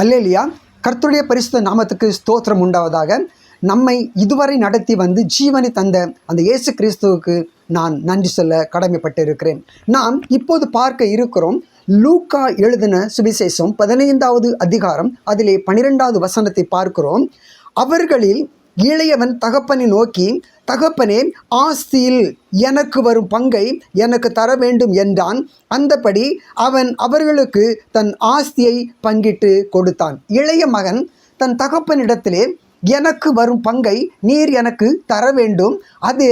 Hallelujah. கர்த்தருடைய பரிசுத்த நாமத்துக்கு ஸ்தோத்திரம் உண்டாவதாக. நம்மை இதுவரை நடத்தி வந்து ஜீவனை தந்த அந்த இயேசு கிறிஸ்துவுக்கு நான் நன்றி சொல்ல கடமைப்பட்டு இருக்கிறேன். நாம் இப்போது பார்க்க இருக்கிறோம் லூக்கா எழுதின சுவிசேஷம் 15வது அதிகாரம், அதிலே 12வது வசனத்தை பார்க்கிறோம். அவர்களில் இளையவன் தகப்பனை நோக்கி, தகப்பனே, ஆஸ்தியில் எனக்கு வரும் பங்கை எனக்கு தர வேண்டும் என்றான். அந்தபடி அவன் அவர்களுக்கு தன் ஆஸ்தியை பங்கிட்டு கொடுத்தான். இளைய மகன் தன் தகப்பனிடத்திலே, எனக்கு வரும் பங்கை நீர் எனக்கு தர வேண்டும், அதை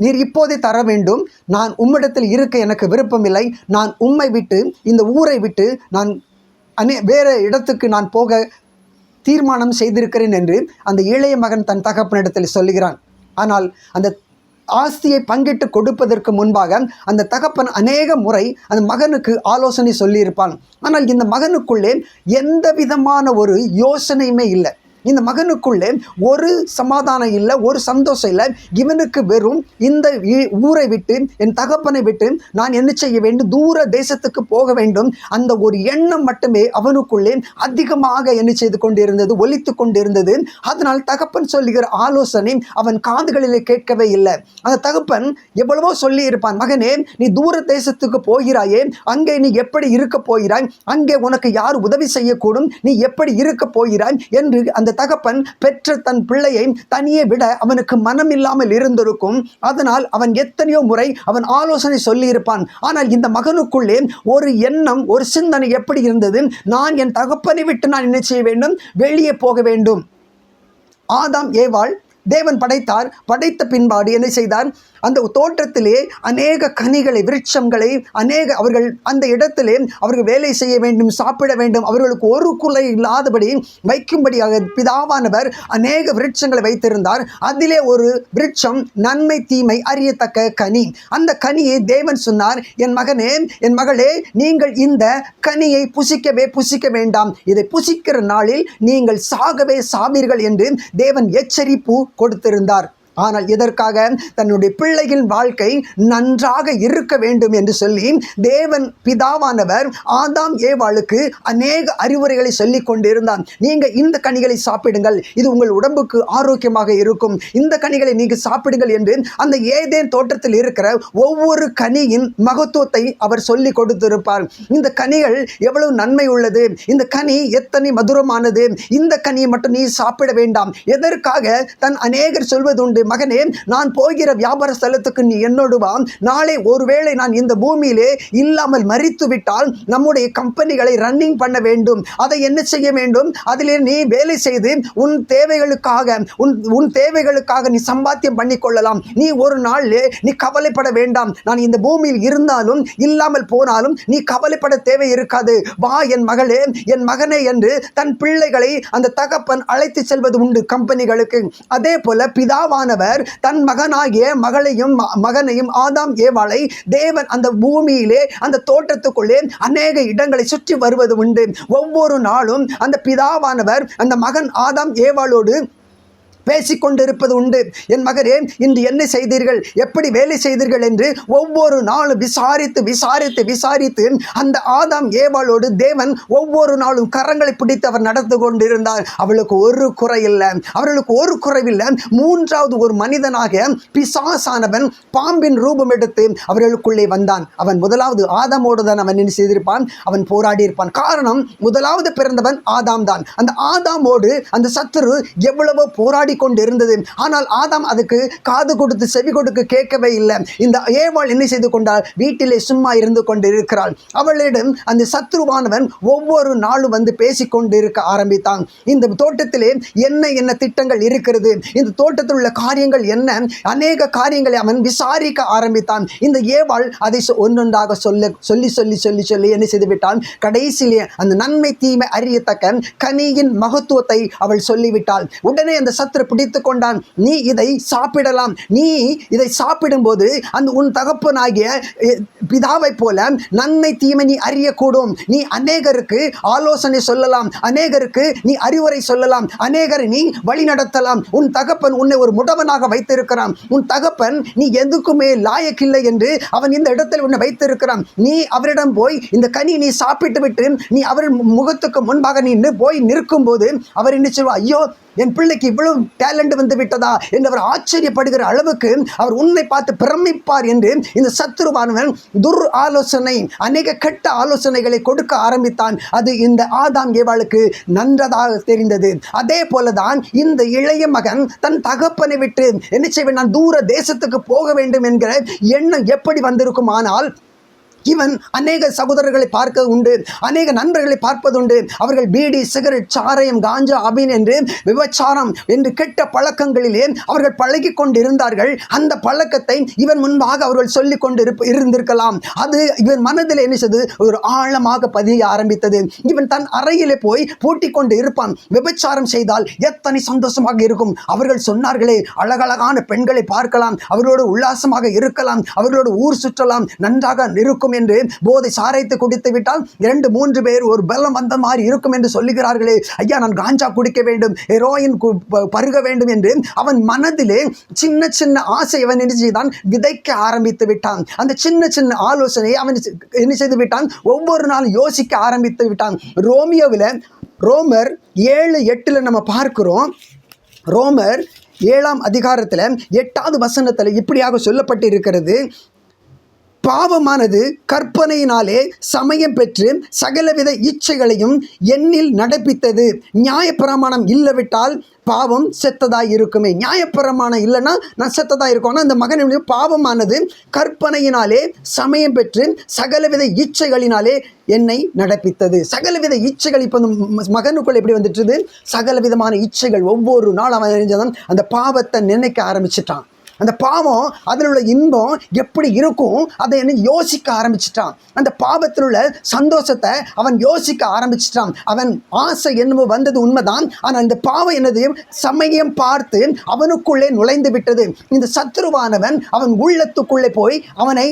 நீர் இப்போதே தர வேண்டும். நான் உம்மிடத்தில் இருக்க எனக்கு விருப்பமில்லை. நான் உம்மை விட்டு, இந்த ஊரை விட்டு நான் வேறு இடத்துக்கு நான் போக தீர்மானம் செய்திருக்கிறேன் என்று அந்த இளைய மகன் தன் தகப்பனிடத்தில் சொல்லுகிறான். ஆனால் அந்த ஆஸ்தியை பங்கிட்டு கொடுப்பதற்கு முன்பாக அந்த தகப்பன் அநேக முறை அந்த மகனுக்கு ஆலோசனை சொல்லியிருப்பான். ஆனால் இந்த மகனுக்குள்ளே எந்த விதமான ஒரு யோசனையுமே இல்லை. இந்த மகனுக்குள்ளே ஒரு சமாதானம் இல்லை, ஒரு சந்தோஷம் இல்லை. இவனுக்கு வெறும் இந்த ஊரை விட்டு, என் தகப்பனை விட்டு நான் என்ன செய்ய வேண்டும், தூர தேசத்துக்கு போக வேண்டும், அந்த ஒரு எண்ணம் மட்டுமே அவனுக்குள்ளே அதிகமாக என்ன செய்து கொண்டிருந்தது, ஒலித்து கொண்டிருந்தது. அதனால் தகப்பன் சொல்லுகிற ஆலோசனை அவன் காதுகளிலே கேட்கவே இல்லை. அந்த தகப்பன் எவ்வளவோ சொல்லி இருப்பான், மகனே, நீ தூர தேசத்துக்கு போகிறாயே, அங்கே நீ எப்படி இருக்க போகிறாய், அங்கே உனக்கு யார் உதவி செய்யக்கூடும், நீ எப்படி இருக்க போகிறாய் என்று அந்த தகப்பன் பெற்ற தன் பிள்ளையை தனியே விட அவனுக்கு மனம் இல்லாமல் இருந்திருக்கும். அதனால் அவன் எத்தனையோ முறை அவன் ஆலோசனை சொல்லி இருப்பான். ஆனால் இந்த மகனுக்குள்ளே ஒரு எண்ணம், ஒரு சிந்தனை எப்படி இருந்தது, நான் என் தகப்பனை விட்டு நான் என்ன செய்ய வேண்டும், வெளியே போக வேண்டும். ஆதாம் ஏவாள் தேவன் படைத்தார். படைத்த பின்பாடு என்ன செய்தார், அந்த தோட்டத்திலே அநேக கனிகளை, விருட்சங்களை அவர்கள் அந்த இடத்திலே அவர்கள் வேலை செய்ய வேண்டும், சாப்பிட வேண்டும், அவர்களுக்கு ஒரு குறை இல்லாதபடி வைக்கும்படியாக பிதாவானவர் அநேக விருட்சங்களை வைத்திருந்தார். அதிலே ஒரு விருட்சம் நன்மை தீமை அறியத்தக்க கனி. அந்த கனியை தேவன் சொன்னார், என் மகனே, என் மகளே, நீங்கள் இந்த கனியை புசிக்க வேண்டாம், இதை புசிக்கிற நாளில் நீங்கள் சாகவே சாவீர்கள் என்று தேவன் எச்சரிப்பு கொடுத்திருந்தார். ஆனால் இதற்காக தன்னுடைய பிள்ளைகளின் வாழ்க்கை நன்றாக இருக்க வேண்டும் என்று சொல்லி தேவன் பிதாவானவர் ஆதாம் ஏவாளுக்கு அநேக அறிவுரைகளை சொல்லி கொண்டிருந்தார். நீங்கள் இந்த கனிகளை சாப்பிடுங்கள், இது உங்கள் உடம்புக்கு ஆரோக்கியமாக இருக்கும், இந்த கனிகளை நீங்கள் சாப்பிடுங்கள் என்று அந்த ஏதேன் தோட்டத்தில் இருக்கிற ஒவ்வொரு கனியின் மகத்துவத்தை அவர் சொல்லி கொடுத்திருப்பார். இந்த கனிகள் எவ்வளவு நன்மை உள்ளது, இந்த கனி எத்தனை மதுரமானது, இந்த கனியை மட்டும் நீ சாப்பிட வேண்டாம். எதற்காக தன் அநேகர் சொல்வது உண்டு, மகனே, நான் போகிற வியாபார ஸ்தலத்துக்கு நீ என்னோடு வா, நாளை ஒருவேளை நான் இந்த பூமியிலே இல்லாமல் மரித்து விட்டால் நம்முடைய கம்பெனிகளை ரன்னிங் பண்ண வேண்டும், அதை என்ன செய்ய வேண்டும், அதிலே நீ வேலை செய்து உன் தேவைகளுக்காக நீ சம்பாத்தியம் பண்ணி கொள்ளலாம். நீ ஒரு நாளிலே நீ கவலைப்பட வேண்டாம், நான் இந்த பூமியில் இருந்தாலும் இல்லாமல் போனாலும் நீ கவலைப்பட தேவை இருக்காது, வா என் மகளே, என் மகனே என்று தன் பிள்ளைகளை அந்த தகப்பன் அழைத்து செல்வது உண்டு கம்பெனிகளுக்கு. அதே போல பிதாவான தன் மகனாகிய மகனையும் ஆதாம் ஏவாளை தேவன் அந்த பூமியிலே அந்த தோட்டத்துக்குள்ளே அநேக இடங்களை சுற்றி வருவது உண்டு. ஒவ்வொரு நாளும் அந்த பிதாவானவர் அந்த மகன் ஆதாம் ஏவாளோடு பேசிக்கொண்டிருப்பது உண்டு. என் மகனே, இன்று என்ன செய்தீர்கள், எப்படி வேலை செய்தீர்கள் என்று ஒவ்வொரு நாளும் விசாரித்து அந்த ஆதாம் ஏவாளோடு தேவன் ஒவ்வொரு நாளும் கரங்களை பிடித்து அவர் நடந்து கொண்டிருந்தார். அவர்களுக்கு ஒரு குறைவில்லை. மூன்றாவது ஒரு மனிதனாக பிசாசானவன் பாம்பின் ரூபம் எடுத்து அவர்களுக்குள்ளே வந்தான். அவன் முதலாவது ஆதாமோடு தான் அவன் என்ன செய்திருப்பான், அவன் போராடி இருப்பான். காரணம், முதலாவது பிறந்தவன் ஆதாம் தான். அந்த ஆதாமோடு அந்த சத்துரு எவ்வளவோ போராடி கொண்டிருந்தது. ஆனால் ஆதாம் அதுக்கு காது கொடுத்து செவி கொடுக்க கேட்கவே இல்லை. இந்த ஏவாள் என்ன செய்து கொண்டாள், வீட்டிலே சும்மா இருந்து கொண்டிருக்கிறாள். அவளிடம் அந்த சத்ருவானவன் ஒவ்வொரு நாளும் வந்து பேசிக்கொண்டிருக்க ஆரம்பித்தான். இந்த தோட்டத்திலே என்ன திட்டங்கள் இருக்கிறது, இந்த தோட்டத்தில் உள்ள காரியங்கள் என்ன, அநேக காரியங்களை அவன் விசாரிக்க ஆரம்பித்தான். இந்த ஏவாள் அதை ஒன்றொன்றாக சொல்லி என்ன செய்து விட்டான், கடைசியிலே அந்த நன்மை தீமை அறியத்தக்க கனியின் மகத்துவத்தை அவள் சொல்லிவிட்டாள். உடனே அந்த சத்ரு பிடித்து கொண்டான். நீ இதை சாப்பிடலாம், நீ இதை சாப்பிடும்போது அந்த உன் தகப்பனாகிய பிதாவை போல நன்மை தீமை நீ அறியக்கூடும். நீ அநேகருக்கு ஆலோசனை சொல்லலாம், அநேகருக்கு நீ அறிவுரை சொல்லலாம், அநேகரை நீ வழி நடத்தலாம். உன் தகப்பன் உன்னை ஒரு முடவனாக வைத்திருக்கிறான். உன் தகப்பன் நீ எதுக்குமே லாயக்கில்லை என்று அவன் இந்த இடத்தில் உன்னை வைத்திருக்கிறான். நீ அவரிடம் போய் இந்த கனி நீ சாப்பிட்டு விட்டு நீ அவர் முகத்துக்கு முன்பாக நீ போய் நிற்கும் போது அவர் என்ன சொல்வார்? ஐயோ, என் பிள்ளைக்கு இவ்வளவு டேலண்ட் வந்து விட்டதா என்று அவர் ஆச்சரியப்படுகிற அளவுக்கு அவர் உன்னை பார்த்து பிரமிப்பார் என்று இந்த சத்துருவானவன் ஆலோசனை, அநேக கெட்ட ஆலோசனைகளை கொடுக்க ஆரம்பித்தான். அது இந்த ஆதாம் ஏவாளுக்கு நன்றதாக தெரிந்தது. அதே போலதான் இந்த இளைய மகன் தன் தகப்பனை விட்டு என்ன செய்வேன், நான் தூர தேசத்துக்கு போக வேண்டும் என்கிற எண்ணம் எப்படி வந்திருக்கும்? ஆனால் இவன் அநேக சகோதரர்களை பார்க்க உண்டு, அநேக நண்பர்களை பார்ப்பதுண்டு. அவர்கள் பீடி, சிகரெட், சாராயம், காஞ்சா, அபின் என்று விபச்சாரம் என்று கெட்ட பழக்கங்களிலே அவர்கள் பழகி கொண்டிருந்தார்கள். அந்த பழக்கத்தை இவன் முன்பாக அவர்கள் சொல்லிக் கொண்டு இருந்திருக்கலாம். அது இவன் மனதில் என்ன செய்து ஒரு ஆழமாக பதிய ஆரம்பித்தது. இவன் தன் அறையிலே போய் பூட்டி கொண்டு இருப்பான். விபச்சாரம் செய்தால் எத்தனை சந்தோஷமாக இருக்கும். அவர்கள் சொன்னார்களே, அழகழகான பெண்களை பார்க்கலாம், அவர்களோடு உல்லாசமாக இருக்கலாம், அவர்களோடு ஊர் சுற்றலாம், நன்றாக இருக்கும் என்று போதை சாராயத்தை குடித்து விட்டால் 2-3 பேர் ஒரு பலம் வந்த மாதிரி இருக்கும் என்று சொல்லுகிறார்களே. ஐயா, நான் காஞ்சா குடிக்க வேண்டும், ஹெரோயின் பருக வேண்டும் என்று அவன் மனதிலே சின்ன சின்ன ஆசை அவன் என்ன செய்தான், விதைக்க ஆரம்பித்து விட்டான். அந்த சின்ன சின்ன ஆலோசனையை அவன் என்ன செய்து விட்டான், ஒவ்வொரு நாளும் யோசிக்க ஆரம்பித்து விட்டான். ரோமர் 7:8 நம்ம பார்க்கிறோம். ரோமர் 7ஆம் அதிகாரத்தில் 8வது வசனத்தில் இப்படியாக சொல்லப்பட்டு இருக்கிறது: பாவமானது கற்பனையினாலே சமயம் பெற்று சகலவித இச்சைகளையும் என்னில் நடப்பித்தது. நியாயப்பிரமாணம் இல்லவிட்டால் பாவம் செத்ததாய் இருக்குமே. நியாயப்பிரமாணம் இல்லைன்னா நான் செத்ததாக இருக்கும். ஆனால் இந்த மகனுடைய பாவமானது கற்பனையினாலே சமயம் பெற்று சகலவித இச்சைகளினாலே என்னை நடப்பித்தது. சகலவித இச்சைகள் இப்போ மகனுக்குள் எப்படி வந்துட்டுது? சகலவிதமான இச்சைகள். ஒவ்வொரு நாள் அவன் அந்த பாவத்தை நினைக்க ஆரம்பிச்சிட்டான். அந்த பாவம், அதில் உள்ள இன்பம் எப்படி இருக்கும் அதை என்ன யோசிக்க ஆரம்பிச்சிட்டான். அந்த பாவத்தில் உள்ள சந்தோஷத்தை அவன் யோசிக்க ஆரம்பிச்சிட்டான். அவன் ஆசை என்னமோ வந்தது உண்மைதான். ஆனால் இந்த பாவம் என்னது, சமயம் பார்த்து அவனுக்குள்ளே நுழைந்து விட்டது. இந்த சத்துருவானவன் அவன் உள்ளத்துக்குள்ளே போய் அவனை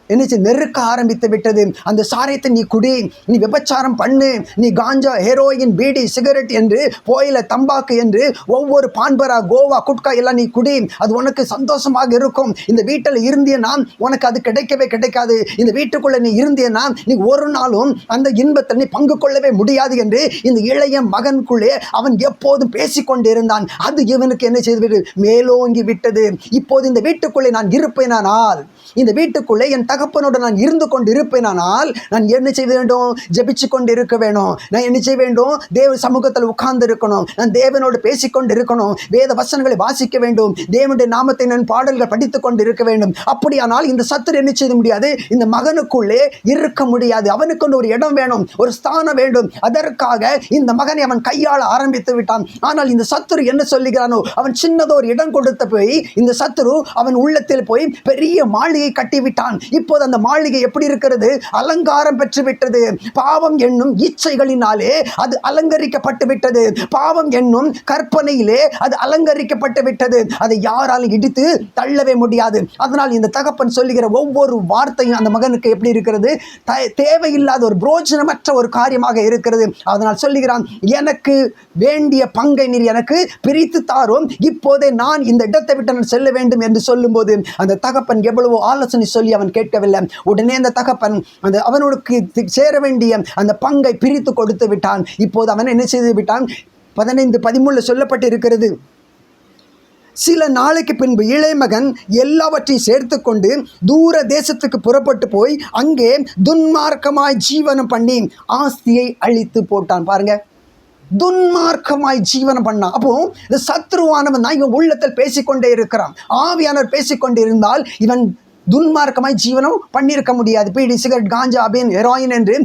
என்ன நெருக்க ஆரம்பித்து விட்டது. அந்த சாரியத்தை நீ குடி, நீ விபச்சாரம் பண்ணு, நீ காஞ்சா, ஹெரோயின், பீடி, சிகரெட் என்று, போயில, தம்பாக்கு என்று ஒவ்வொரு பான்பரா, கோவா, குட்கா எல்லாம் நீ குடி, அது உனக்கு சந்தோஷமாக இருக்கும். இந்த வீட்டில் இருந்தியனா உனக்கு அது கிடைக்கவே கிடைக்காது. இந்த வீட்டுக்குள்ளே நீ இருந்தியனா நீ ஒரு நாளும் அந்த இன்பத்தை நீ பங்கு கொள்ளவே முடியாது என்று இந்த இளைய மகனுக்குள்ளே அவன் எப்போதும் பேசிக்கொண்டிருந்தான். அது இவனுக்கு என்ன செய்து மேலோங்கி விட்டது. இப்போது இந்த வீட்டுக்குள்ளே நான் இருப்பேனானால், இந்த வீட்டுக்குள்ளே என் தகப்பனோடு நான் இருந்து கொண்டு இருப்பேனானால் நான் என்ன செய்ய வேண்டும்? ஜெபிச்சு கொண்டு இருக்க வேணும். நான் என்ன செய்ய வேண்டும்? தேவ சமூகத்தில் உட்கார்ந்து இருக்கணும். நான் தேவனோடு பேசிக்கொண்டு இருக்கணும். வேத வசனங்களை வாசிக்க வேண்டும். தேவனுடைய நாமத்தை நான் பாடல்கள் படித்து கொண்டு இருக்க வேண்டும். அப்படியானால் இந்த சத்துரு என்ன செய்ய முடியாது? இந்த மகனுக்குள்ளே இருக்க முடியாது. அவனுக்கு ஒரு இடம் வேணும், ஒரு ஸ்தானம் வேண்டும். அதற்காக இந்த மகனை அவன் கையாள ஆரம்பித்து விட்டான். ஆனால் இந்த சத்துரு என்ன சொல்லுகிறானோ, அவன் சின்னதொரு இடம் கொடுத்த போய் இந்த சத்துரு அவன் உள்ளத்தில் போய் பெரிய மாளிகை கட்டிவிட்டான். இப்போது அந்த மாளிகை எப்படி இருக்கிறது? அலங்காரம் பெற்று விட்டது. பாவம் என்னும் இச்சைகளினாலே அது அலங்கரிக்கப்பட்டு விட்டது. பாவம் என்னும் கற்பனையிலே அது அலங்கரிக்கப்பட்டு விட்டது. அதை யாராலும் இடித்து தள்ளவே முடியாது. அதனால் இந்த தகப்பன் சொல்லுகிற ஒவ்வொரு வார்த்தையும் அந்த மகனுக்கு எப்படி இருக்கிறது? தேவையில்லாத ஒரு பிரோஜனமற்ற ஒரு காரியமாக இருக்கிறது. அதனால் சொல்லுகிறான், எனக்கு வேண்டிய பங்கை நீர் எனக்கு பிரித்து தாரும், இப்போதே நான் இந்த இடத்தை விட்டு நான் செல்ல வேண்டும் என்று சொல்லும்போது அந்த தகப்பன் எவ்வளவோ ஆலோசனை சொல்லி அவன் கேட்கவில்லை. உடனே அந்த தகப்பன் அந்த அவனுக்கு சேர வேண்டிய அந்த பங்கை பிரித்து கொடுத்து விட்டான். இப்போது அவன் என்ன செய்து விட்டான்? 15-13 சொல்லப்பட்டு இருக்கிறது. சில நாளைக்கு பின்பு இளைய மகன் எல்லாவற்றையும் சேர்த்து கொண்டு தூர தேசத்துக்கு புறப்பட்டு போய் அங்கே துன்மார்க்கமாய் ஜீவனம் பண்ணி ஆஸ்தியை அழித்து போட்டான். பாருங்க, துன்மார்க்கமாய் ஜீவனம் பண்ணான். அப்போ இந்த சத்ருவானவன் தான் இவன் உள்ளத்தில் பேசிக்கொண்டே இருக்கிறான். ஆவியானவர் பேசிக்கொண்டு இருந்தால் இவன் துன்மார்க்கமாய் ஜீவனம் பண்ணியிருக்க முடியாது. பீடி, சிகரெட், காஞ்சா, அபின், ஹெரோயின் என்று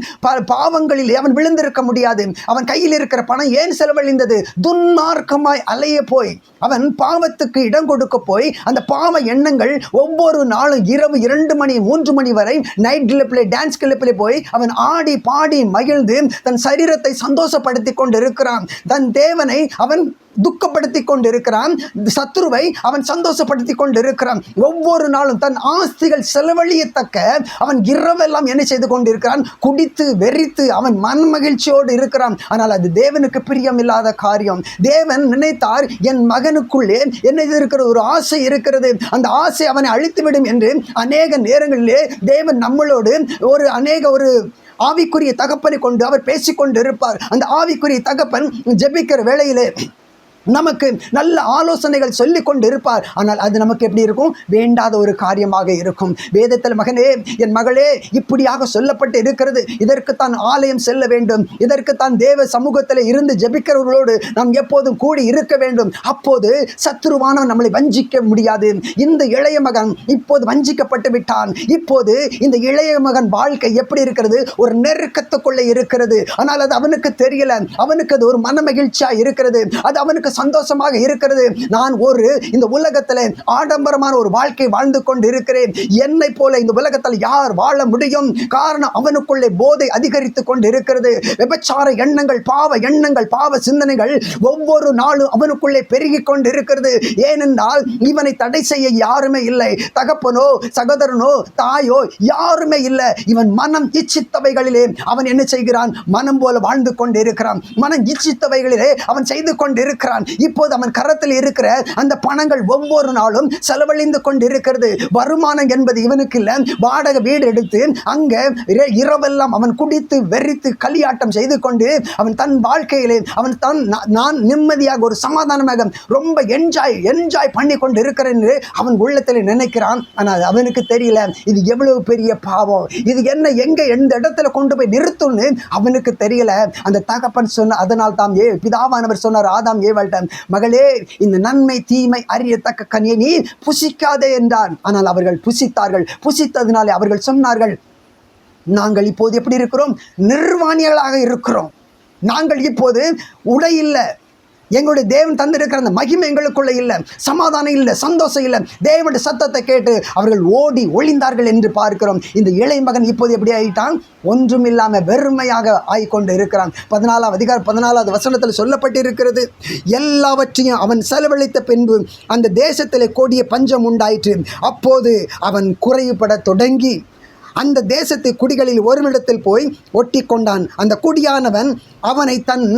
பாவங்களில் அவன் விழுந்திருக்க முடியாது. அவன் கையில் இருக்கிற பணம் ஏன் செலவழிந்தது? துன்மார்க்கமாய் அலைய போய் அவன் பாவத்துக்கு இடம் கொடுக்க போய் அந்த பாவ எண்ணங்கள் ஒவ்வொரு நாளும் இரவு 2 மணி 3 மணி வரை நைட் கிளப்பில், டான்ஸ் கிளப்பில் போய் அவன் ஆடி பாடி மகிழ்ந்து தன் சரீரத்தை சந்தோஷப்படுத்தி கொண்டு இருக்கிறான். தன் தேவனை அவன் துக்கப்படுத்தி கொண்டு இருக்கிறான், சத்துருவை அவன் சந்தோஷப்படுத்தி கொண்டு இருக்கிறான். ஒவ்வொரு நாளும் தன் ஆஸ்திகள் செலவழியத்தக்க அவன் இரவெல்லாம் என்ன செய்து கொண்டு இருக்கிறான்? குடித்து வெறித்து அவன் மன மகிழ்ச்சியோடு இருக்கிறான். ஆனால் அது தேவனுக்கு பிரியமில்லாத காரியம். தேவன் நினைத்தார், என் மகனுக்குள்ளே என்ன இருக்கிற ஒரு ஆசை இருக்கிறது, அந்த ஆசை அவனை அழித்துவிடும் என்று அநேக நேரங்களிலே தேவன் நம்மளோடு ஒரு ஆவிக்குரிய தகப்பனை கொண்டு அவர் பேசிக்கொண்டு இருப்பார். அந்த ஆவிக்குரிய தகப்பன் ஜெபிக்கிற வேளையிலே நமக்கு நல்ல ஆலோசனைகள் சொல்லி கொண்டு இருப்பார். ஆனால் அது நமக்கு எப்படி இருக்கும்? வேண்டாத ஒரு காரியமாக இருக்கும். வேதத்தில், மகனே, என் மகளே, இப்படியாக சொல்லப்பட்டு இருக்கிறது, இதற்குத்தான் ஆலயம் செல்ல வேண்டும், இதற்குத்தான் தேவ சமூகத்தில் இருந்து ஜெபிக்கிறவர்களோடு நாம் எப்போதும் கூடி இருக்க வேண்டும். அப்போது சத்துருவானவன் நம்மளை வஞ்சிக்க முடியாது. இந்த இளைய மகன் இப்போது வஞ்சிக்கப்பட்டு விட்டான். இப்போது இந்த இளைய மகன் வாழ்க்கை எப்படி இருக்கிறது? ஒரு நெருக்கத்துக்குள்ளே இருக்கிறது. ஆனால் அது அவனுக்கு தெரியல. அவனுக்கு அது ஒரு மன மகிழ்ச்சியா இருக்கிறது, அது அவனுக்கு சந்தோஷமாக இருக்கிறது. நான் இந்த உலகத்தில் ஆடம்பரமான ஒரு வாழ்க்கை வாழ்ந்து கொண்டு இருக்கிறேன், என்னை போல இந்த உலகத்தில் யார் வாழ முடியும்? காரணம், அவனுக்குள்ளே போதை அதிகரித்து கொண்டு இருக்கிறது. விபச்சார எண்ணங்கள், பாவ எண்ணங்கள், பாவ சிந்தனைகள் ஒவ்வொரு நாளும் அவனுக்குள்ளே பெருகி கொண்டு இருக்கிறது. ஏனென்றால் இவனை தடை செய்ய யாருமே இல்லை. தகப்பனோ, சகோதரனோ, தாயோ யாருமே இல்லை. இவன் மனம் இச்சித்தவைகளிலே அவன் என்ன செய்கிறான்? மனம் போல வாழ்ந்து கொண்டு இருக்கிறான். மனம் இச்சித்தவைகளிலே அவன் செய்து கொண்டு இருக்கிறான். இப்போது அவன் கரத்தில் இருக்கிற அந்த பணங்கள் ஒவ்வொரு நாளும் செலவழிந்து கொண்டு இருக்கிறது. வருமானம் என்பது இவனுக்கு இல்லை. வாடகை வீடு எடுத்து அங்கே இரவெல்லாம் அவன் குடித்து வெறித்து களியாட்டம் செய்து கொண்டு அவன் தன் வாழ்க்கையிலே நான் நிம்மதியாக ஒரு சமாதானமாக ரொம்ப என்ஜாய் பண்ணி கொண்டு இருக்கிறேன் என்று அவன் உள்ளத்தில் நினைக்கிறான். ஆனால் அவனுக்கு தெரியல இது எவ்வளவு பெரிய பாவம், இது என்ன, எங்க எந்த இடத்துல கொண்டு போய் நிறுத்தும்னு அவனுக்கு தெரியல. அந்த தகப்பன் சொன்ன, அதனால் தான் பிதாவானவர் சொன்னார் ஆதாம் ஏவாள்கிட்ட, மகளே, இந்த நன்மை தீமை அறியத்தக்க கனியை நீ புசிக்காதே என்றார். ஆனால் அவர்கள் புசித்தார்கள். புசித்ததினாலே அவர்கள் சொன்னார்கள், நாங்கள் இப்போது எப்படி இருக்கிறோம்? நிர்வாணிகளாக இருக்கிறோம். நாங்கள் இப்போது உடை இல்லை, எங்களுடைய தேவன் தந்திருக்கிற அந்த மகிமை எங்களுக்குள்ள இல்லை, சமாதானம் இல்லை, சந்தோஷம் இல்லை. தேவனுடைய சத்தத்தை கேட்டு அவர்கள் ஓடி ஒளிந்தார்கள் என்று பார்க்கிறோம். இந்த இளைய மகன் இப்போது எப்படி ஆகிட்டான்? ஒன்றும் இல்லாமல் வெறுமையாக ஆகிக்கொண்டு இருக்கிறான். 14வது வசனத்தில் சொல்லப்பட்டிருக்கிறது, எல்லாவற்றையும் அவன் செலவழித்த பின்பு அந்த தேசத்திலே கொடிய பஞ்சம் உண்டாயிற்று. அப்போது அவன் குறைவுபட தொடங்கி அந்த தேசத்து குடிகளில் ஒருவனிடத்தில் போய் ஒட்டி கொண்டான். அந்த குடியானவன் அவனை தன்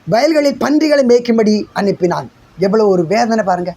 வயல்களில் பன்றிகளை மேய்க்கும்படி அனுப்பினான். எவ்வளவு ஒரு வேதனை பாருங்க!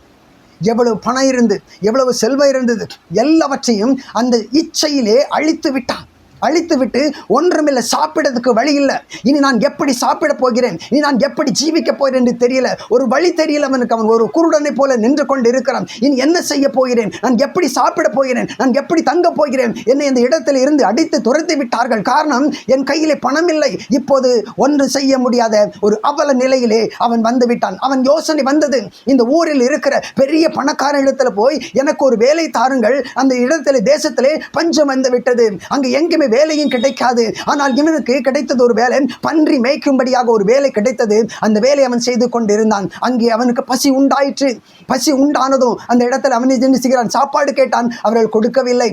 எவ்வளவு பணம் இருந்து, எவ்வளவு செல்வம் இருந்தது, எல்லாவற்றையும் அந்த இச்சையிலே அழித்துவிட்டு ஒன்றுமில்லை, சாப்பிடறதுக்கு வழி இல்லை. இனி நான் எப்படி சாப்பிட போகிறேன், இனி நான் எப்படி ஜீவிக்க போகிறேன் என்று தெரியல. ஒரு வழி தெரியல அவனுக்கு. அவன் ஒரு குருடனை போல நின்று கொண்டு இருக்கிறான். இனி என்ன செய்ய போகிறேன், நான் எப்படி சாப்பிட போகிறேன், நான் எப்படி தங்க போகிறேன்? என்னை இந்த இடத்தில் இருந்து அடித்து துரத்தி விட்டார்கள். காரணம், என் கையிலே பணம் இல்லை. இப்போது ஒன்று செய்ய முடியாத ஒரு அவல நிலையிலே அவன் வந்து விட்டான். அவன் யோசனை வந்தது, இந்த ஊரில் இருக்கிற பெரிய பணக்கார இடத்துல போய் எனக்கு ஒரு வேலை தாருங்கள். அந்த இடத்துல தேசத்திலே பஞ்சம் வந்து விட்டது, அங்கு எங்குமே வேலையும் கிடைக்காது. ஆனால் இவனுக்கு கிடைத்தது ஒரு வேலை, பன்றி மேய்க்கும்படியாக ஒரு வேலை கிடைத்தது. அந்த வேலை அவன் செய்து கொண்டிருந்தான். அங்கே அவனுக்கு பசி உண்டாயிற்று. பசி உண்டானதும் அந்த இடத்துல அவன் என்ன செய்கிறான்? சாப்பாடு கேட்டான், அவர்கள் கொடுக்கவில்லை.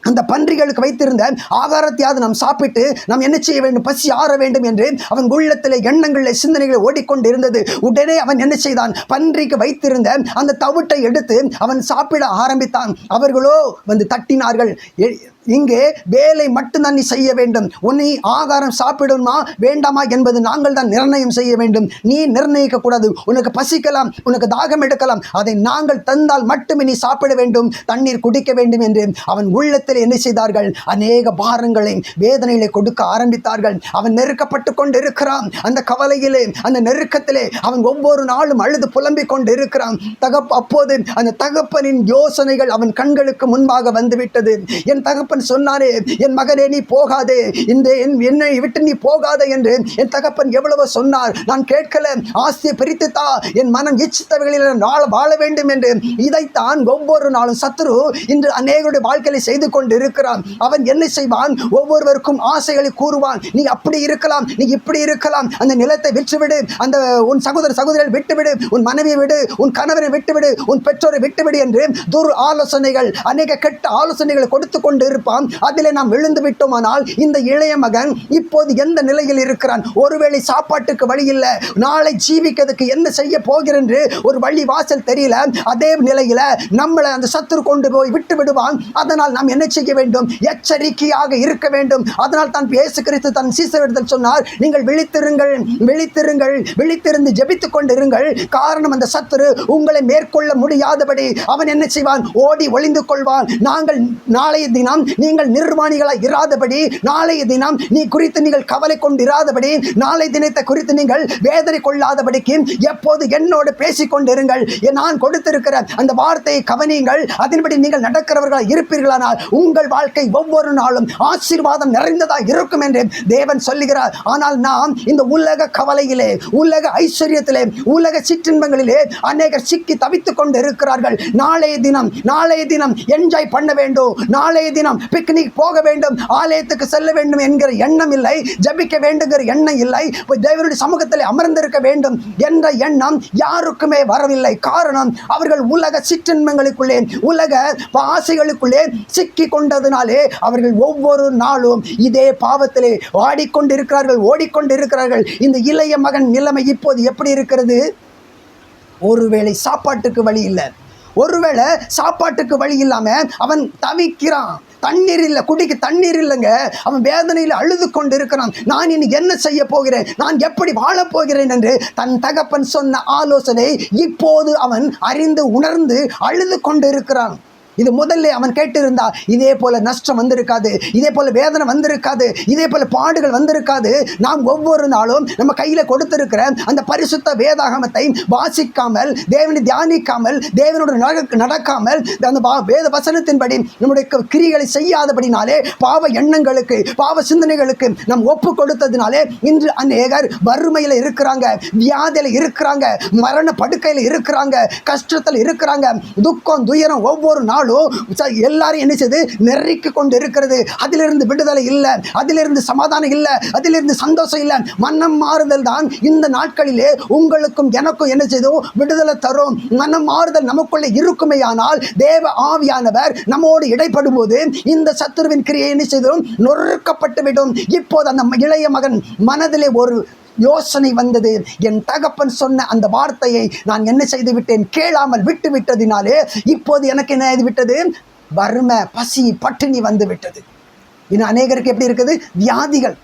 அந்த பன்றிகளுக்கு வைத்திருந்த ஆகாரத்தையாவது நாம் சாப்பிட்டு நாம் என்ன செய்ய வேண்டும்? பசி ஆற வேண்டும் என்று அவன் உள்ளத்தில் எண்ணங்களில் சிந்தனைகளை ஓடிக்கொண்டு இருந்தது. உடனே அவன் என்ன செய்தான்? பன்றிக்கு வைத்திருந்த அந்த தவிட்டை எடுத்து அவன் சாப்பிட ஆரம்பித்தான். அவர்களோ வந்து தட்டினார்கள். இங்கே வேலை மட்டும்தான் நீ செய்ய வேண்டும். உன்னை ஆகாரம் சாப்பிடணுமா வேண்டாமா என்பது நாங்கள் தான் நிர்ணயம் செய்ய வேண்டும். நீ நிர்ணயிக்க கூடாது. உனக்கு பசிக்கலாம், உனக்கு தாகம் எடுக்கலாம், அதை நாங்கள் தந்தால் மட்டுமே நீ சாப்பிட வேண்டும், தண்ணீர் குடிக்க வேண்டும் என்று அவன் உள்ளத்தில் என்ன செய்தார்கள்? அநேக பாரங்களை, வேதனைகளை கொடுக்க ஆரம்பித்தார்கள். அவன் நெருக்கப்பட்டு கொண்டு இருக்கிறான். அந்த கவலையிலே, அந்த நெருக்கத்திலே அவன் ஒவ்வொரு நாளும் அழுது புலம்பிக் கொண்டு இருக்கிறான். அப்போது அந்த தகப்பனின் யோசனைகள் அவன் கண்களுக்கு முன்பாக வந்துவிட்டது. என் தகப்பன் சொன்னாரே, என் மகனே நீ போகாதே, என்னை விட்டு நீ போகாதே என்று என் தகப்பன் எவ்வளவோ சொன்னார். நான் கேட்கல. ஆஸ்தியை பிரித்துத்தா, என் மனம் இச்சித்தவைகளில் வாழ வேண்டும் என்று. இதைத்தான் ஒவ்வொரு நாளும் சத்துரு இன்று அநேகருடைய வாழ்க்கையை செய்து கொண்டு இருக்கிறான். அவன் என்ன செய்வான்? ஒவ்வொருவருக்கும் ஆசைகளை கூறுவான். நீ அப்படி இருக்கலாம், நீ இப்படி இருக்கலாம், அந்த நிலத்தை விற்றுவிடு, அந்த உன் சகோதரர்கள் விட்டுவிடு, உன் மனைவியை விடு, உன் கணவரை விட்டுவிடு, உன் பெற்றோரை விட்டுவிடு என்று துர் ஆலோசனைகள், அநேக கெட்ட ஆலோசனைகளை கொடுத்து கொண்டு இருப்பான். இருப்பான். அதிலே நாம் விழுந்து விட்டோமானால் இந்த இளைய மகன் இப்போது எந்த நிலையில் இருக்கிறான்? ஒருவேளை சாப்பாட்டுக்கு வழி இல்லை, நாளை ஜீவிக்கிறதுக்கு என்ன செய்ய போகிறேன் என்று ஒரு வழி வாசல் தெரியல. அதே நிலையில நம்மளை அந்த சத்துரு கொண்டு போய் விட்டு விடுவான். அதனால் நாம் என்ன செய்ய வேண்டும்? எச்சரிக்கையாக இருக்க வேண்டும். அதனால் தான் இயேசு கிறிஸ்து தன் சீசரிடத்தில் சொன்னார், நீங்கள் விழித்திருங்கள், விழித்திருங்கள், விழித்திருந்து ஜெபித்துக் கொண்டிருங்கள். காரணம், அந்த சத்துரு உங்களை மேற்கொள்ள முடியாதபடி அவன் என்ன செய்வான்? ஓடி ஒளிந்து கொள்வான். நாளைய தினம் நீங்கள் நிர்வாணிகளாய் இராதபடி, நாளைய தினம் நீ குறித்து நீங்கள் கவலை கொண்டிராதபடி, நாளை தினத்தை குறித்து நீங்கள் வேதனை கொள்ளாதபடிக்கு எப்போது என்னோடு பேசிக் கொண்டிருங்கள். நான் கொடுத்திருக்கிற அந்த வார்த்தையை கவனியுங்கள். அதன்படி நீங்கள் நடக்கிறவர்களாக இருப்பீர்களானால் உங்கள் வாழ்க்கை ஒவ்வொரு நாளும் ஆசீர்வாதம் நிறைந்ததாக இருக்கும் என்று தேவன் சொல்லுகிறார். ஆனால் நாம் இந்த உலக கவலையிலே, உலக ஐஸ்வர்யத்திலே, உலக சிற்றின்பங்களிலே அநேகர் சிக்கி தவித்துக் கொண்டு இருக்கிறார்கள். நாளைய தினம் என்ஜாய் பண்ண வேண்டும், நாளைய தினம் பிக்னிக் போக வேண்டும், ஆலயத்துக்கு செல்ல வேண்டும் என்கிற எண்ணம் இல்லை, ஜபிக்க வேண்டுங்கிற எண்ணம் இல்லை, தேவனுடைய சமூகத்தில் அமர்ந்திருக்க வேண்டும் என்ற எண்ணம் யாருக்குமே வரவில்லை. காரணம், அவர்கள் உலக சிற்றின்பங்களுக்குள்ளே, உலக ஆசைகளுக்குள்ளே சிக்கி கொண்டதினாலே அவர்கள் ஒவ்வொரு நாளும் இதே பாவத்திலே ஓடிக்கொண்டிருக்கிறார்கள். இந்த இளைய மகன் நிலைமை இப்போது எப்படி இருக்கிறது? ஒருவேளை சாப்பாட்டுக்கு வழி இல்லை, ஒருவேளை சாப்பாட்டுக்கு வழி இல்லாம அவன் தவிக்கிறான். தண்ணீர் இல்லை, குடிக்கு தண்ணீர் இல்லைங்க. அவன் வேதனையில் அழுது கொண்டு இருக்கிறான். நான் இனி என்ன செய்ய போகிறேன், நான் எப்படி வாழப்போகிறேன் என்று தன் தகப்பன் சொன்ன ஆலோசனை இப்போது அவன் அறிந்து உணர்ந்து அழுது கொண்டு இருக்கிறான். இது முதல்ல அவன் கேட்டிருந்தா இதே போல நஷ்டம் வந்திருக்காது, இதே போல வேதனை வந்திருக்காது, இதே போல பாடுகள் வந்திருக்காது. நாம் ஒவ்வொரு நாளும் நம்ம கையில கொடுத்திருக்கிற அந்த பரிசுத்த வேதாகமத்தை வாசிக்காமல், தேவனை தியானிக்காமல், தேவனோட நடக்காமல், அந்த வேத வசனத்தின்படி நம்முடைய கிரிகளை செய்யாதபடினாலே, பாவ எண்ணங்களுக்கு, பாவ சிந்தனைகளுக்கு நாம் ஒப்பு கொடுத்ததினாலே இன்று அநேகர் வறுமையில இருக்கிறாங்க, வியாதியில இருக்கிறாங்க, மரண படுக்கையில இருக்கிறாங்க, கஷ்டத்தில் இருக்கிறாங்க. துக்கம், துயரம் ஒவ்வொரு நாளும் எல்லாரும் என்ன செய்து நெருக்கி கொண்டு இருக்கிறது. அதிலிருந்து விடுதலை இல்லை, அதிலிருந்து சமாதானம் இல்லை, அதிலிருந்து சந்தோஷம் இல்லை. மனம் மாறுதல் தான் இந்த நாட்களிலே உங்களுக்கும் எனக்கும் என்ன செய்தோம்? விடுதலை தரும். மனம் மாறுதல் நமக்குள்ளே இருக்குமே ஆனால் தேவ ஆவியானவர் நம்மோடு இடைப்படும் போது இந்த சத்துருவின் கிரியை என்ன செய்தோம்? நொறுக்கப்பட்டு விடும். இப்போது அந்த இளைய மகன் மனதிலே ஒரு யோசனை வந்தது. என் தகப்பன் சொன்ன அந்த வார்த்தையை நான் என்ன செய்து விட்டேன்? கேளாமல் விட்டு விட்டதினாலே இப்போது எனக்கு என்ன ஆகி விட்டது? வறுமை, பசி, பட்டினி வந்து விட்டது. இன்னும் அநேகருக்கு எப்படி இருக்குது? வியாதிகள்,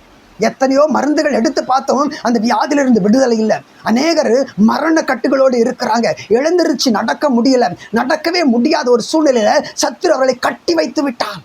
எத்தனையோ மருந்துகள் எடுத்து பார்த்தோம், அந்த வியாதியிலிருந்து விடுதலை இல்லை. அநேகர் மரண கட்டுகளோடு இருக்கிறாங்க. எழுந்திருச்சு நடக்க முடியல, நடக்கவே முடியாத ஒரு சூழ்நிலையில சத்துரு அவர்களை கட்டி வைத்து விட்டான்.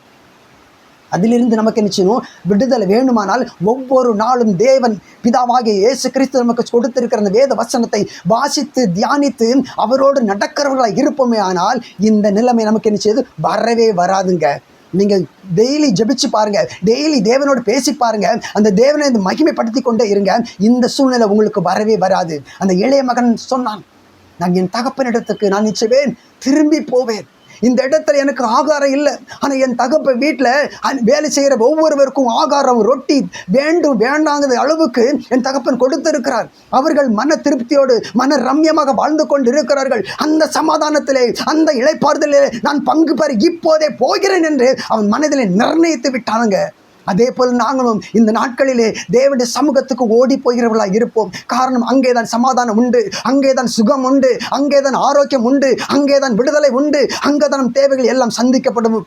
அதிலிருந்து நமக்கு என்ன செய்யணும்? விடுதலை வேணுமானால் ஒவ்வொரு நாளும் தேவன் பிதாவாகிய இயேசு கிறிஸ்து நமக்கு கொடுத்திருக்கிற அந்த வேத வசனத்தை வாசித்து தியானித்து அவரோடு நடக்கிறவர்களாக இருப்போமே ஆனால் இந்த நிலைமை நமக்கு என்ன செய்யுது? வரவே வராதுங்க. நீங்கள் டெய்லி ஜெபிச்சு பாருங்க, டெய்லி தேவனோடு பேசி பாருங்க, அந்த தேவனை மகிமைப்படுத்தி கொண்டே இருங்க. இந்த சூழ்நிலை உங்களுக்கு வரவே வராது. அந்த இளைய மகன் சொன்னான், நான் என் தகப்பனிடத்துக்கு நான் நிச்சயம் திரும்பி போவேன். இந்த இடத்துல எனக்கு ஆகாரம் இல்லை, ஆனால் என் தகப்ப வீட்டில் வேலை செய்கிற ஒவ்வொருவருக்கும் ஆகாரம், ரொட்டி வேண்டும் வேண்டாங்கிற அளவுக்கு என் தகப்பன் கொடுத்திருக்கிறார். அவர்கள் மன திருப்தியோடு மன ரம்யமாக வாழ்ந்து கொண்டு இருக்கிறார்கள். அந்த சமாதானத்திலே, அந்த இளைப்பாறுதலே நான் பங்கு பெற இப்போதே போகிறேன் என்று அவன் மனதிலே நிர்ணயித்து விட்டானுங்க. அதே போல் நாங்களும் இந்த நாட்களிலே தேவனுடைய சமூகத்துக்கு ஓடி போகிறவர்களாக இருப்போம். காரணம், அங்கேதான் சமாதானம் உண்டு, அங்கேதான் சுகம் உண்டு, அங்கேதான் ஆரோக்கியம் உண்டு, அங்கேதான் விடுதலை உண்டு, அங்கேதான் நம் தேவைகள் எல்லாம் சந்திக்கப்படும்.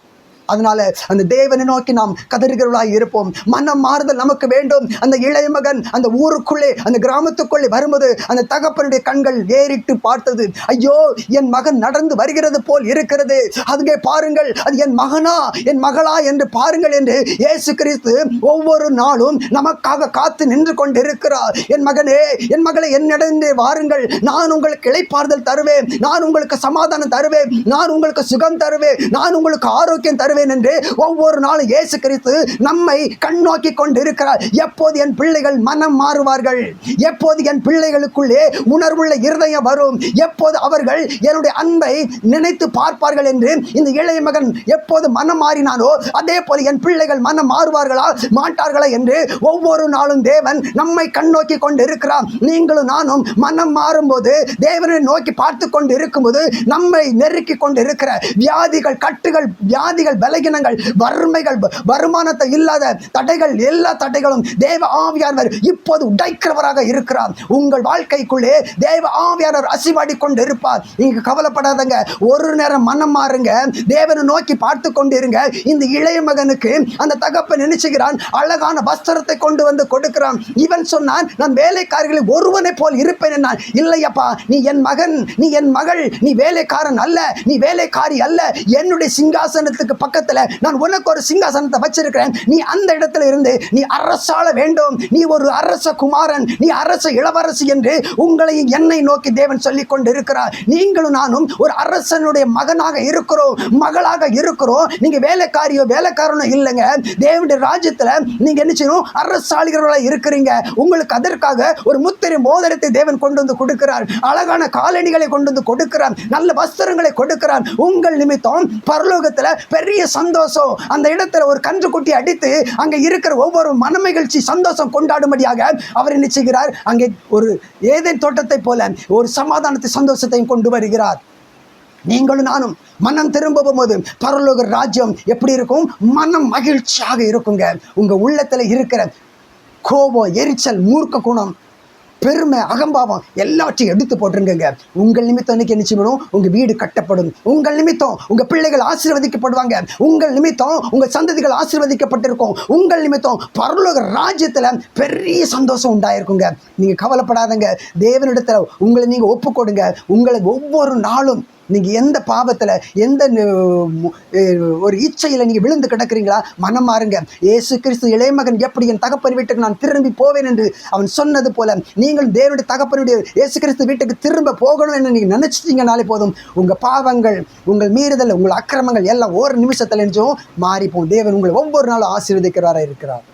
அதனால அந்த தேவனை நோக்கி நாம் கதறுகிறவர்களாக இருப்போம். மனம் மாறுதல் நமக்கு வேண்டும். அந்த இளைய மகன் அந்த ஊருக்குள்ளே, அந்த கிராமத்துக்குள்ளே வரும்போது அந்த தகப்பனுடைய கண்கள் ஏறிட்டு பார்த்தது. ஐயோ, என் மகன் நடந்து வருகிறது போல் இருக்கிறது, அதுவே பாருங்கள், அது என் மகனா என் மகளா என்று பாருங்கள் என்று இயேசு கிறிஸ்து ஒவ்வொரு நாளும் நமக்காக காத்து நின்று கொண்டிருக்கிறார். என் மகனே, என் மகளை என்னிடம் வாருங்கள், நான் உங்களுக்கு இளைப்பாறுதல் தருவேன், நான் உங்களுக்கு சமாதானம் தருவேன், நான் உங்களுக்கு சுகம் தருவேன், நான் உங்களுக்கு ஆரோக்கியம் தருவேன் என்று ஒவ்வொரு நாளும் இயேசு கிறிஸ்து நம்மை கண்ணோக்கி கொண்டிருக்கிறார். எப்போது என் பிள்ளைகள் மனம் மாறுவார்கள், எப்போது என் பிள்ளைகளுக்குள்ளே உணர்வுள்ள இருதயம் வரும், எப்போது அவர்கள் என்னுடைய அன்பை நினைத்து பார்ப்பார்கள் என்று இந்த இளைய மகன் எப்போது மனம் மாறினானோ அதே போல என் பிள்ளைகள் மனம் மாறுவார்களா மாட்டார்களா என்று ஒவ்வொரு நாளும் தேவன் நம்மை கண்ணோக்கி கொண்டு இருக்கிறார். நீங்களும் நானும் மனம் மாறும்போது, தேவனை நோக்கி பார்த்து கொண்டு இருக்கும்போது நம்மை நெருக்கி கொண்டு இருக்கிற வியாதிகள், கட்டுகள், வியாதிகள் பலகீனங்கள், வறுமைகள், வருமானத்தை இல்லாத தடைகள், எல்லா தடைகளும் தேவ ஆவியானவர் இப்போது உடைக்கிறவராக இருக்கிறார். உங்கள் வாழ்க்கைக்குள்ளே தேவ ஆவியானவர் அசிவாடி கொண்டு இருப்பார். நீங்க கவலைப்படாதங்க. ஒரு நேரம் மனம் மாறுங்க, தேவனை நோக்கி பார்த்து கொண்டு இருங்க. இந்த இளைய மகனுக்கு அந்த தகப்பன் நினைச்சுகிறான், அழகான வஸ்திரத்தை கொண்டு வந்து கொடுக்கிறான். இவன் சொன்னான், நான் வேலைக்காரர்களில் ஒருவனை போல் இருப்பேன் என்றான். இல்லையப்பா, நீ என் மகன், நீ என் மகள், நீ வேலைக்காரன் அல்ல, நீ வேலைக்காரி அல்ல. என்னுடைய சிங்காசனத்துக்கு பக்கத்துல நான் உனக்கு ஒரு சிங்காசனத்தை வச்சிருக்கிறேன். நீ அந்த இடத்துல இருந்து நீ அரசாள வேண்டும். நீ ஒரு அரச குமாரன், நீ அரச இளவரசி என்று உங்களை என்னை நோக்கி தேவன் சொல்லிக் கொண்டு இருக்கிறார். நீங்களும் நானும் ஒரு அரசனுடைய மகனாக இருக்கிறோம், மகளாக இருக்கிறோம். நீங்க வேலைக்காரியோ வேலைக்காரனோ இல்லைங்க. தேவனுடைய ராஜ்யத்துல நீங்க என்ன செய்யணும்? அரசாளிகளா இருக்கிறீங்க. உங்களுக்கு அதற்காக ஒரு முத்திரை மோதிரத்தை தேவன் கொண்டு வந்து கொடுக்கிறார். அழகான காலணிகளை கொண்டு வந்து கொடுக்கிறார். நல்ல வஸ்திரங்களை கொடுக்கிறார். உங்கள் நிமித்தம் பரலோகத்துல பெரிய சந்தோஷம். அந்த இடத்துல ஒரு கன்றுக்குட்டி அடித்து அங்க இருக்கிற ஒவ்வொரு மனமகிழ்ச்சி சந்தோஷம் கொண்டாடும்படியாக அவர் என்ன செய்கிறார்? அங்கே ஒரு ஏதேன் தோட்டத்தை போல ஒரு சமாதானத்தை சந்தோஷத்தையும் கொண்டு வருகிறார். நீங்களும் நானும் மனம் திரும்பும் போது பரலோக ராஜ்யம் எப்படி இருக்கும்? மனம் மகிழ்ச்சியாக இருக்குங்க. உங்க உள்ளத்துல இருக்கிற கோபம், எரிச்சல், மூர்க்க குணம், பெருமை, அகம்பாவம் எல்லாத்தையும் எடுத்து போட்டுருங்க. உங்கள் நிமித்தம் இன்னைக்கு என்ன செய்யணும்? உங்க வீடு கட்டப்படும். உங்கள் நிமித்தம் உங்க பிள்ளைகள் ஆசீர்வதிக்கப்படுவாங்க. உங்கள் நிமித்தம் உங்க சந்ததிகள் ஆசீர்வதிக்கப்பட்டிருக்கும். உங்கள் நிமித்தம் பரலோக ராஜ்யத்துல பெரிய சந்தோஷம் உண்டாயிருக்குங்க. நீங்க கவலைப்படாதங்க. தேவனிடத்துல உங்களை நீங்க ஒப்பு கொடுங்க. உங்களை ஒவ்வொரு நாளும் நீங்க எந்த பாவத்துல, எந்த ஒரு இச்சையில நீங்க விழுந்து கிடக்கிறீங்களா, மனம் மாறுங்க. இயேசு கிறிஸ்து இளையமகன் எப்படி என் தகப்பன் வீட்டுக்கு நான் திரும்பி போவேன் என்று அவன் சொன்னது போல நீங்கள் தேவனுடைய தகப்பனுடைய இயேசு கிறிஸ்து வீட்டுக்கு திரும்ப போகணும் என்று நீங்க நினைச்சிட்டீங்கனாலே போதும். உங்க பாவங்கள், உங்கள் மீறுதல், உங்கள் அக்கிரமங்கள் எல்லாம் ஒரு நிமிஷத்துல நினைச்சும் மாறிப்போம். தேவன் உங்களை ஒவ்வொரு நாளும் ஆசீர்வதிக்கிறவராக இருக்கிறார்.